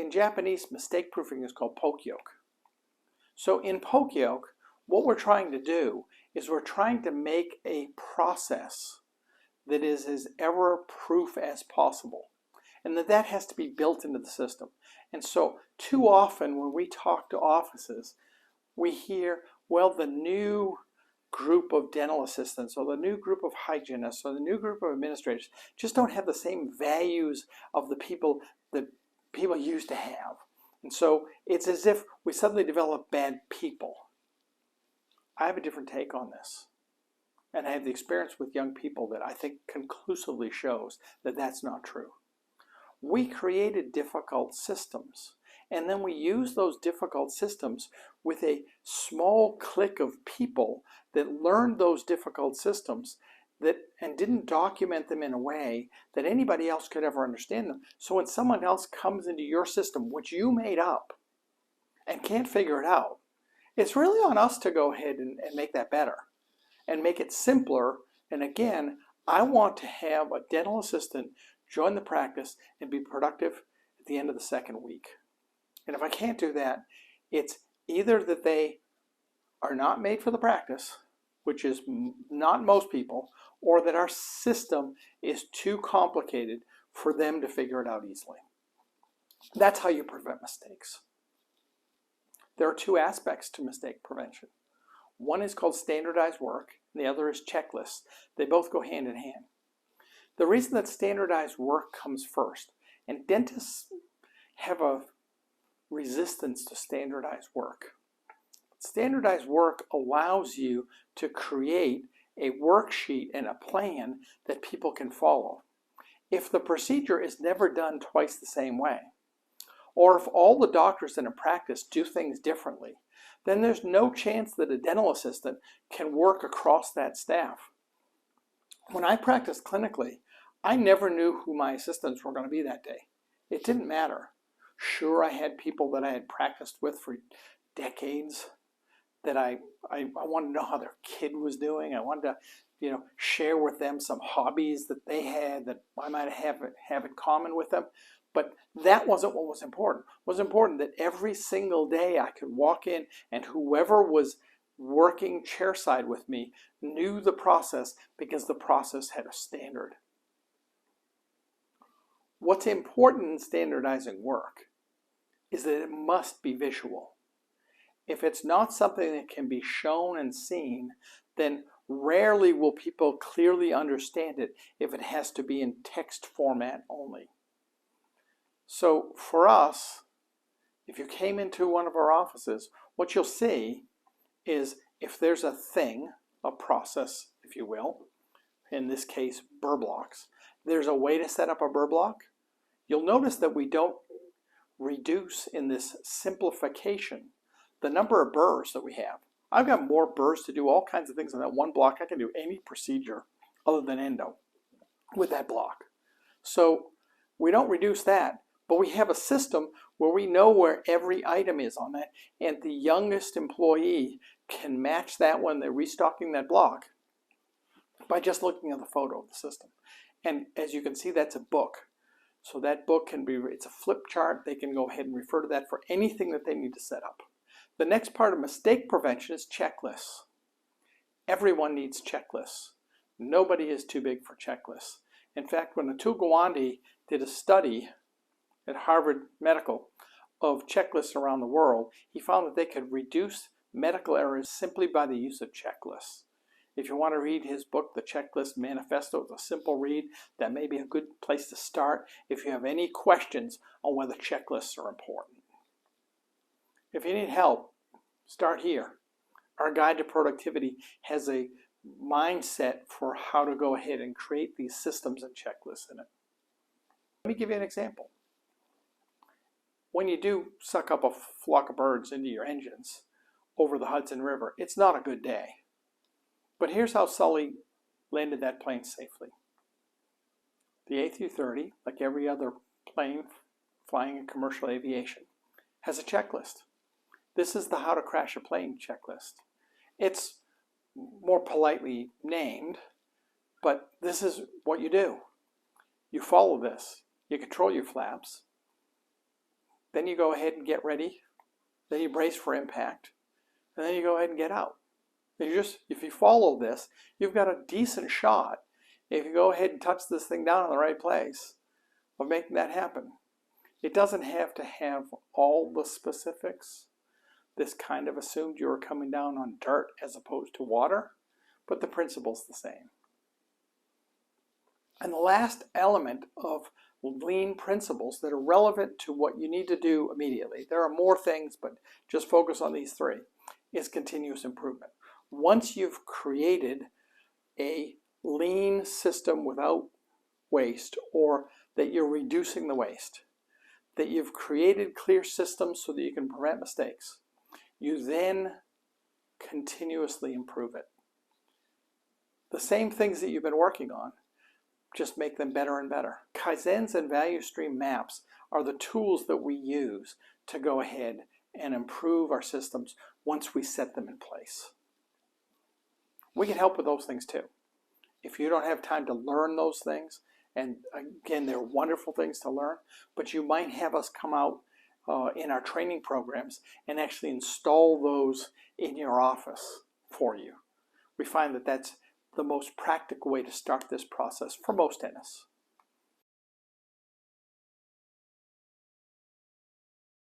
in Japanese, mistake proofing is called Poka Yoke. So in Poka Yoke, what we're trying to do is we're trying to make a process that is as error-proof as possible. And that has to be built into the system. And so too often when we talk to offices, we hear, well, the new group of dental assistants or the new group of hygienists or the new group of administrators just don't have the same values of the people that people used to have. And so it's as if we suddenly develop bad people. I have a different take on this. And I have the experience with young people that I think conclusively shows that that's not true. We created difficult systems, and then we use those difficult systems with a small clique of people that learned those difficult systems and didn't document them in a way that anybody else could ever understand them. So when someone else comes into your system, which you made up, and can't figure it out, it's really on us to go ahead and make that better and make it simpler. And again, I want to have a dental assistant join the practice and be productive at the end of the second week. And if I can't do that, it's either that they are not made for the practice, which is not most people, or that our system is too complicated for them to figure it out easily. That's how you prevent mistakes. There are two aspects to mistake prevention. One is called standardized work, and the other is checklists. They both go hand in hand. The reason that standardized work comes first, and dentists have a resistance to standardized work. Standardized work allows you to create a worksheet and a plan that people can follow. If the procedure is never done twice the same way, or if all the doctors in a practice do things differently, then there's no chance that a dental assistant can work across that staff. When I practiced clinically, I never knew who my assistants were going to be that day. It didn't matter. Sure, I had people that I had practiced with for decades that I wanted to know how their kid was doing. I wanted to, share with them some hobbies that they had that I might have in common with them. But that wasn't what was important. It was important that every single day I could walk in and whoever was working chairside with me knew the process because the process had a standard. What's important in standardizing work is that it must be visual. If it's not something that can be shown and seen, then rarely will people clearly understand it if it has to be in text format only. So for us, if you came into one of our offices, what you'll see is if there's a thing, a process, if you will, in this case, burr blocks, there's a way to set up a burr block. You'll notice that we don't reduce in this simplification the number of burrs that we have. I've got more burrs to do all kinds of things on that one block. I can do any procedure other than endo with that block. So we don't reduce that, but we have a system where we know where every item is on that, and the youngest employee can match that when they're restocking that block by just looking at the photo of the system. And as you can see, that's a book. So that book it's a flip chart. They can go ahead and refer to that for anything that they need to set up. The next part of mistake prevention is checklists. Everyone needs checklists. Nobody is too big for checklists. In fact, when Atul Gawande did a study at Harvard Medical of checklists around the world, he found that they could reduce medical errors simply by the use of checklists. If you want to read his book, The Checklist Manifesto, it's a simple read. That may be a good place to start if you have any questions on whether checklists are important. If you need help, start here. Our Guide to Productivity has a mindset for how to go ahead and create these systems and checklists in it. Let me give you an example. When you do suck up a flock of birds into your engines over the Hudson River, it's not a good day. But here's how Sully landed that plane safely. The A330, like every other plane flying in commercial aviation, has a checklist. This is the How to Crash a Plane checklist. It's more politely named, but this is what you do. You follow this. You control your flaps. Then you go ahead and get ready. Then you brace for impact. And then you go ahead and get out. And if you follow this, you've got a decent shot, if you go ahead and touch this thing down in the right place, of making that happen. It doesn't have to have all the specifics. This kind of assumed you were coming down on dirt as opposed to water, but the principle's the same. And the last element of lean principles that are relevant to what you need to do immediately, there are more things, but just focus on these three, is continuous improvement. Once you've created a lean system without waste, or that you're reducing the waste, that you've created clear systems so that you can prevent mistakes, you then continuously improve it. The same things that you've been working on, just make them better and better. Kaizens and value stream maps are the tools that we use to go ahead and improve our systems once we set them in place. We can help with those things too. If you don't have time to learn those things, and again, they're wonderful things to learn, but you might have us come out in our training programs and actually install those in your office for you. We find that that's the most practical way to start this process for most dentists.